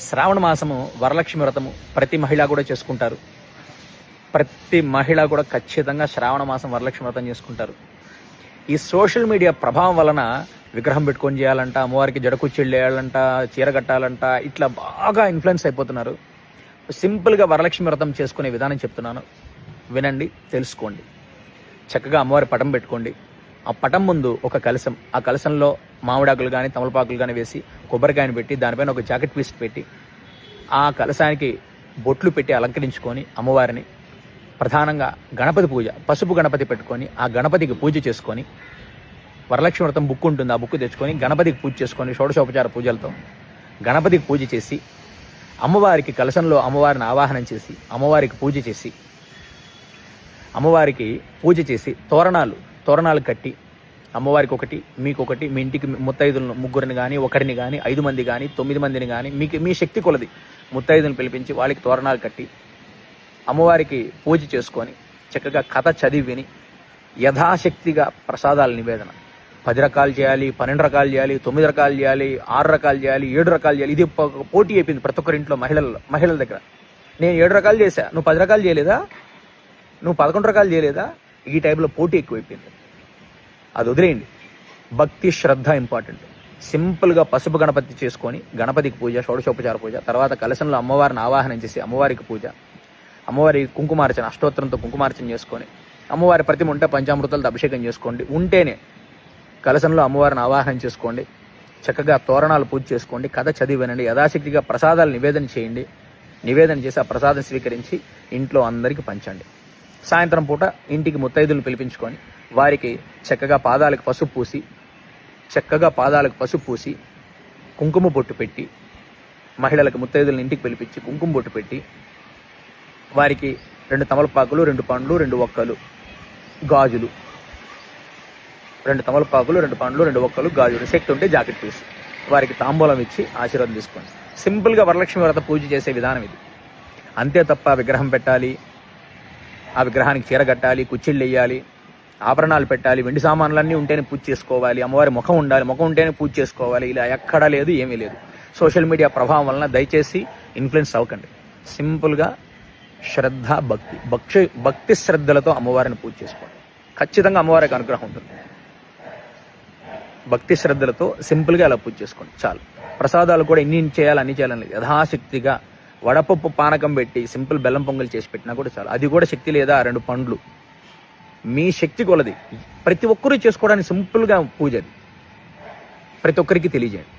శ్రావణ మాసము వరలక్ష్మి వ్రతము ప్రతి మహిళ కూడా చేసుకుంటారు. ప్రతి మహిళ కూడా ఖచ్చితంగా శ్రావణ మాసం వరలక్ష్మి వ్రతం చేసుకుంటారు. ఈ సోషల్ మీడియా ప్రభావం వలన విగ్రహం పెట్టుకొని చేయాలంట, అమ్మవారికి జడకుచ్చిళ్ళు వేయాలంట, చీర కట్టాలంట, ఇట్లా బాగా ఇన్ఫ్లుయెన్స్ అయిపోతున్నారు. సింపుల్గా వరలక్ష్మి వ్రతం చేసుకునే విధానం చెప్తున్నాను, వినండి, తెలుసుకోండి. చక్కగా అమ్మవారి పటం పెట్టుకోండి. ఆ పటం ముందు ఒక కలశం, ఆ కలశంలో మామిడాకులు కానీ తమలపాకులు కానీ వేసి కొబ్బరికాయను పెట్టి దానిపైన ఒక జాకెట్ పీస్ పెట్టి ఆ కలశానికి బొట్లు పెట్టి అలంకరించుకొని అమ్మవారిని ప్రధానంగా గణపతి పూజ, పసుపు గణపతి పెట్టుకొని ఆ గణపతికి పూజ చేసుకొని, వరలక్ష్మి వ్రతం బుక్ ఉంటుంది, ఆ బుక్ తెచ్చుకొని గణపతికి పూజ చేసుకొని షోడశోపచార పూజలతో గణపతికి పూజ చేసి అమ్మవారికి కలశంలో అమ్మవారిని ఆవాహనం చేసి అమ్మవారికి పూజ చేసి తోరణాలు కట్టి అమ్మవారికి ఒకటి, మీకొకటి, మీ ఇంటికి ముత్తైదులను ముగ్గురిని కానీ ఒకరిని కానీ 5 మంది కానీ 9 మందిని కానీ మీ శక్తి కొలది ముత్తైదులను పిలిపించి వాళ్ళకి తోరణాలు కట్టి అమ్మవారికి పూజ చేసుకొని చక్కగా కథ చదివి విని యథాశక్తిగా ప్రసాదాల నివేదన 10 రకాలు చేయాలి, 12 రకాలు చేయాలి, 9 రకాలు చేయాలి, 6 రకాలు చేయాలి, 7 రకాలు చేయాలి. ఇది పోటీ అయిపోయింది ప్రతి ఒక్కరింట్లో మహిళల దగ్గర. నేను 7 రకాలు చేశా, నువ్వు 10 రకాలు చేయలేదా, నువ్వు 11 రకాలు చేయలేదా, ఈ టైంలో పోటీ ఎక్కువైపోయింది. అది వదిలేయండి. భక్తి శ్రద్ధ ఇంపార్టెంట్. సింపుల్గా పసుపు గణపతి చేసుకొని గణపతికి పూజ, షోడశోపచార పూజ, తర్వాత కలశంలో అమ్మవారిని ఆవాహనం చేసి అమ్మవారికి పూజ, అమ్మవారి కుంకుమార్చన, అష్టోత్తరంతో కుంకుమార్చన చేసుకొని అమ్మవారి ప్రతిమ ఉంటే పంచామృతాలతో అభిషేకం చేసుకోండి. ఉంటేనే కలశంలో అమ్మవారిని ఆవాహనం చేసుకోండి. చక్కగా తోరణాలు పూజ చేసుకోండి, కథ చదివి వినండి, యథాశక్తిగా ప్రసాదాలు నివేదన చేయండి. నివేదన చేసి ఆ ప్రసాదం స్వీకరించి ఇంట్లో అందరికీ పంచండి. సాయంత్రం పూట ఇంటికి ముత్తైదులను పిలిపించుకొని వారికి చక్కగా పాదాలకు పసుపు పూసి కుంకుమ బొట్టు పెట్టి, మహిళలకు ముత్తైదులను ఇంటికి పిలిపించి కుంకుమ బొట్టు పెట్టి వారికి 2 తమలపాకులు, 2 పండ్లు, 2 ఒక్కలు, గాజులు, 2 తమలపాకులు, 2 పండ్లు, 2 ఒక్కలు, గాజులు, శక్తి ఉంటే జాకెట్ పీస్ వారికి తాంబూలం ఇచ్చి ఆశీర్వాదం తీసుకోండి. సింపుల్గా వరలక్ష్మి వ్రత పూజ చేసే విధానం ఇది. అంతే తప్ప విగ్రహం పెట్టాలి, ఆ విగ్రహానికి చీర కట్టాలి, కుచ్చిళ్ళు వేయాలి, ఆభరణాలు పెట్టాలి, వెండి సామాన్లన్నీ ఉంటేనే పూజ చేసుకోవాలి, అమ్మవారి ముఖం ఉండాలి, ముఖం ఉంటేనే పూజ చేసుకోవాలి, ఇలా ఎక్కడా లేదు, ఏమీ లేదు. సోషల్ మీడియా ప్రభావం వలన దయచేసి ఇన్ఫ్లుయెన్స్ అవ్వకండి. సింపుల్గా శ్రద్ధ, భక్తి శ్రద్ధలతో అమ్మవారిని పూజ చేసుకోండి. ఖచ్చితంగా అమ్మవారికి అనుగ్రహం ఉంటుంది. భక్తి శ్రద్ధలతో సింపుల్గా అలా పూజ చేసుకోండి చాలు. ప్రసాదాలు కూడా అన్ని చేయాలని లేదు. యథాశక్తిగా వడపప్పు పానకం పెట్టి సింపుల్ బెల్లం పొంగల్ చేసి పెట్టినా కూడా చాలు. అది కూడా శక్తి లేదా 2 పండ్లు, మీ శక్తి కొలది. ప్రతి ఒక్కరూ చేసుకోవడానికి సింపుల్గా పూజ, అది ప్రతి ఒక్కరికి తెలియజేయండి.